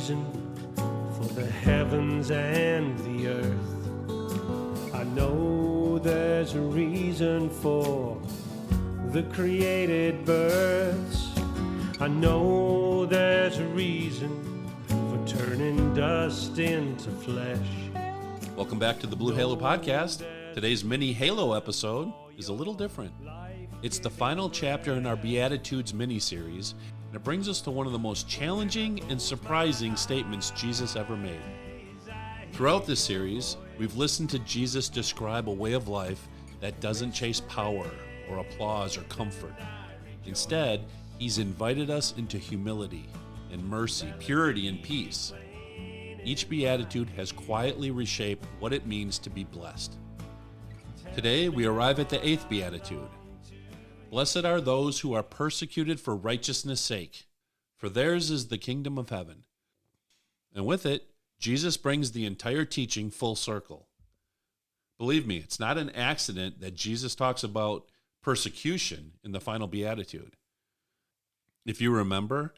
reason for the heavens and the earth. I know there's a reason for the created births. I know there's a reason for turning dust into flesh. Welcome back to the Blue Halo Podcast. Today's mini Halo episode is a little different. It's the final chapter in our Beatitudes mini-series, and it brings us to one of the most challenging and surprising statements Jesus ever made. Throughout this series, we've listened to Jesus describe a way of life that doesn't chase power or applause or comfort. Instead, he's invited us into humility and mercy, purity and peace. Each beatitude has quietly reshaped what it means to be blessed. Today, we arrive at the 8th beatitude. Blessed are those who are persecuted for righteousness' sake, for theirs is the kingdom of heaven. And with it, Jesus brings the entire teaching full circle. Believe me, it's not an accident that Jesus talks about persecution in the final beatitude. If you remember,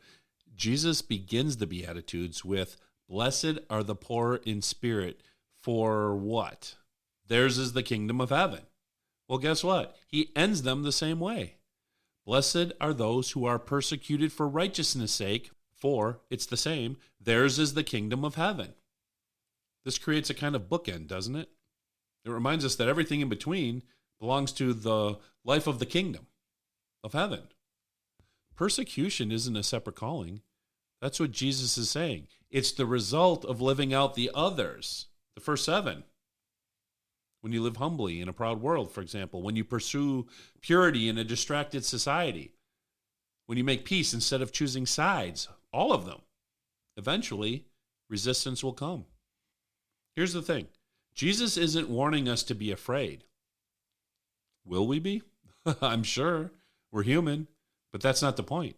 Jesus begins the Beatitudes with, "Blessed are the poor in spirit, for what? Theirs is the kingdom of heaven." Well, guess what? He ends them the same way. Blessed are those who are persecuted for righteousness' sake, for, it's the same, theirs is the kingdom of heaven. This creates a kind of bookend, doesn't it? It reminds us that everything in between belongs to the life of the kingdom of heaven. Persecution isn't a separate calling. That's what Jesus is saying. It's the result of living out the others, the first 7. When you live humbly in a proud world, for example, when you pursue purity in a distracted society, when you make peace instead of choosing sides, all of them, eventually resistance will come. Here's the thing. Jesus isn't warning us to be afraid. Will we be? I'm sure. We're human, but that's not the point.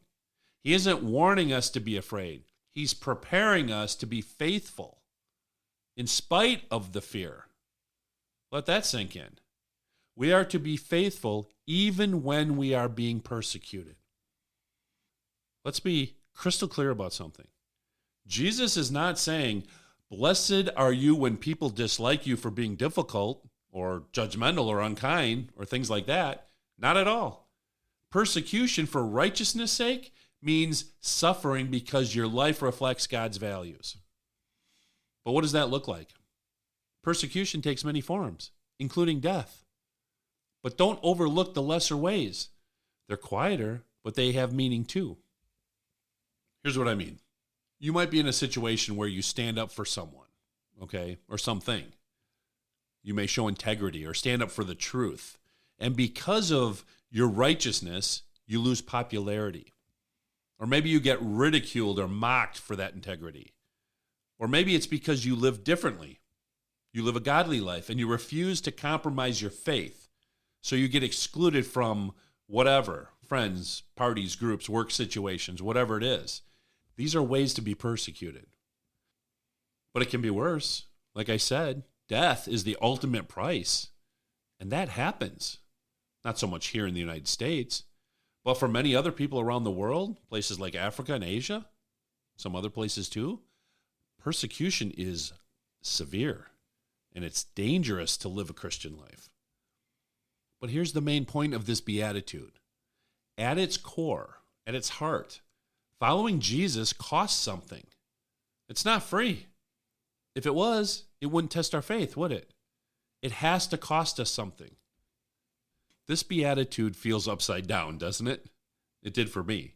He isn't warning us to be afraid. He's preparing us to be faithful in spite of the fear. Let that sink in. We are to be faithful even when we are being persecuted. Let's be crystal clear about something. Jesus is not saying, "Blessed are you when people dislike you for being difficult or judgmental or unkind or things like that." Not at all. Persecution for righteousness' sake means suffering because your life reflects God's values. But what does that look like? Persecution takes many forms, including death. But don't overlook the lesser ways. They're quieter, but they have meaning too. Here's what I mean. You might be in a situation where you stand up for someone, okay, or something. You may show integrity or stand up for the truth. And because of your righteousness, you lose popularity. Or maybe you get ridiculed or mocked for that integrity. Or maybe it's because you live differently. You live a godly life and you refuse to compromise your faith. So you get excluded from whatever, friends, parties, groups, work situations, whatever it is. These are ways to be persecuted. But it can be worse. Like I said, death is the ultimate price. And that happens. Not so much here in the United States, but for many other people around the world, places like Africa and Asia, some other places too, persecution is severe. And it's dangerous to live a Christian life. But here's the main point of this beatitude. At its core, at its heart, following Jesus costs something. It's not free. If it was, it wouldn't test our faith, would it? It has to cost us something. This beatitude feels upside down, doesn't it? It did for me.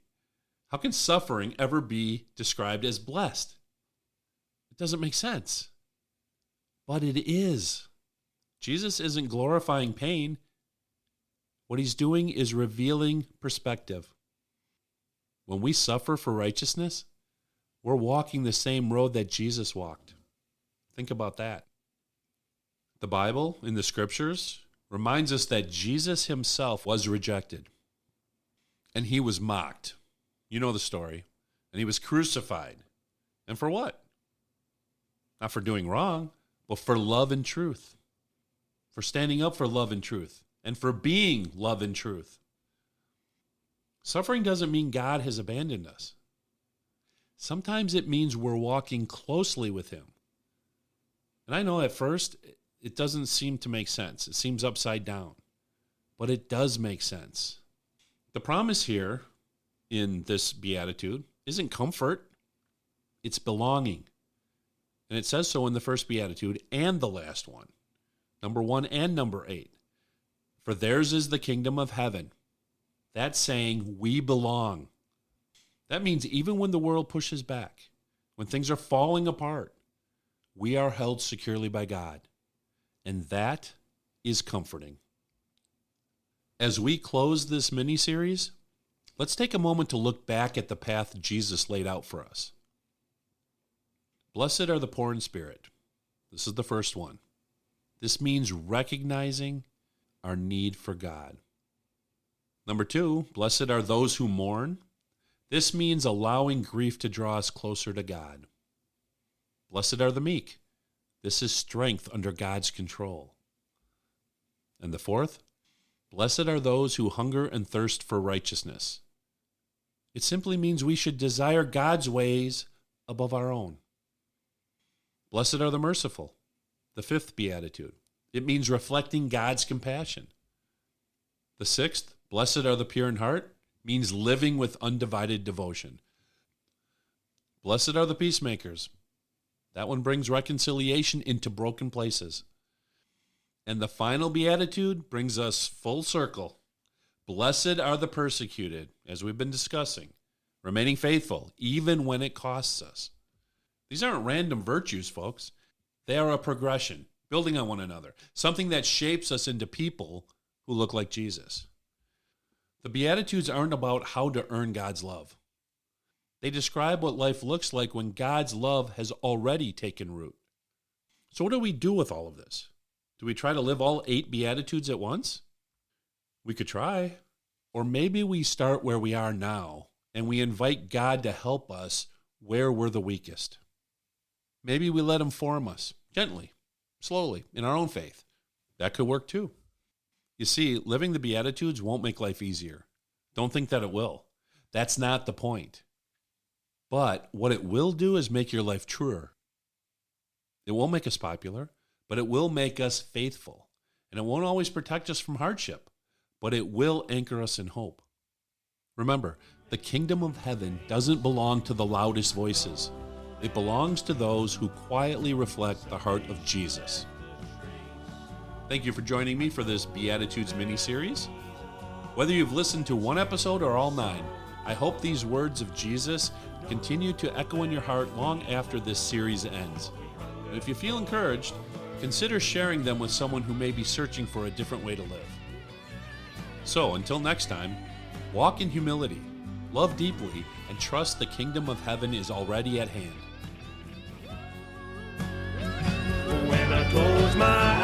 How can suffering ever be described as blessed? It doesn't make sense. But it is. Jesus isn't glorifying pain. What he's doing is revealing perspective. When we suffer for righteousness, we're walking the same road that Jesus walked. Think about that. The Bible, in the scriptures, reminds us that Jesus himself was rejected. And he was mocked. You know the story. And he was crucified. And for what? Not for doing wrong, but for love and truth. For standing up for love and truth. And for being love and truth. Suffering doesn't mean God has abandoned us. Sometimes it means we're walking closely with him. And I know at first it doesn't seem to make sense. It seems upside down. But it does make sense. The promise here in this beatitude isn't comfort, it's belonging. And it says so in the first beatitude and the last one, number 1 and number 8. For theirs is the kingdom of heaven. That's saying we belong. That means even when the world pushes back, when things are falling apart, we are held securely by God. And that is comforting. As we close this mini-series, let's take a moment to look back at the path Jesus laid out for us. Blessed are the poor in spirit. This is the first one. This means recognizing our need for God. Number 2, blessed are those who mourn. This means allowing grief to draw us closer to God. Blessed are the meek. This is strength under God's control. And the 4th, blessed are those who hunger and thirst for righteousness. It simply means we should desire God's ways above our own. Blessed are the merciful. The 5th beatitude. It means reflecting God's compassion. The 6th, blessed are the pure in heart, means living with undivided devotion. Blessed are the peacemakers. That one brings reconciliation into broken places. And the final beatitude brings us full circle. Blessed are the persecuted, as we've been discussing, remaining faithful, even when it costs us. These aren't random virtues, folks. They are a progression, building on one another, something that shapes us into people who look like Jesus. The Beatitudes aren't about how to earn God's love. They describe what life looks like when God's love has already taken root. So what do we do with all of this? Do we try to live all 8 Beatitudes at once? We could try. Or maybe we start where we are now and we invite God to help us where we're the weakest. Maybe we let him form us gently, slowly, in our own faith. That could work too. You see, living the Beatitudes won't make life easier. Don't think that it will. That's not the point. But what it will do is make your life truer. It won't make us popular, but it will make us faithful. And it won't always protect us from hardship, but it will anchor us in hope. Remember, the kingdom of heaven doesn't belong to the loudest voices. It belongs to those who quietly reflect the heart of Jesus. Thank you for joining me for this Beatitudes mini-series. Whether you've listened to one episode or all 9, I hope these words of Jesus continue to echo in your heart long after this series ends. And if you feel encouraged, consider sharing them with someone who may be searching for a different way to live. So, until next time, walk in humility, love deeply, and trust the kingdom of heaven is already at hand. When I close my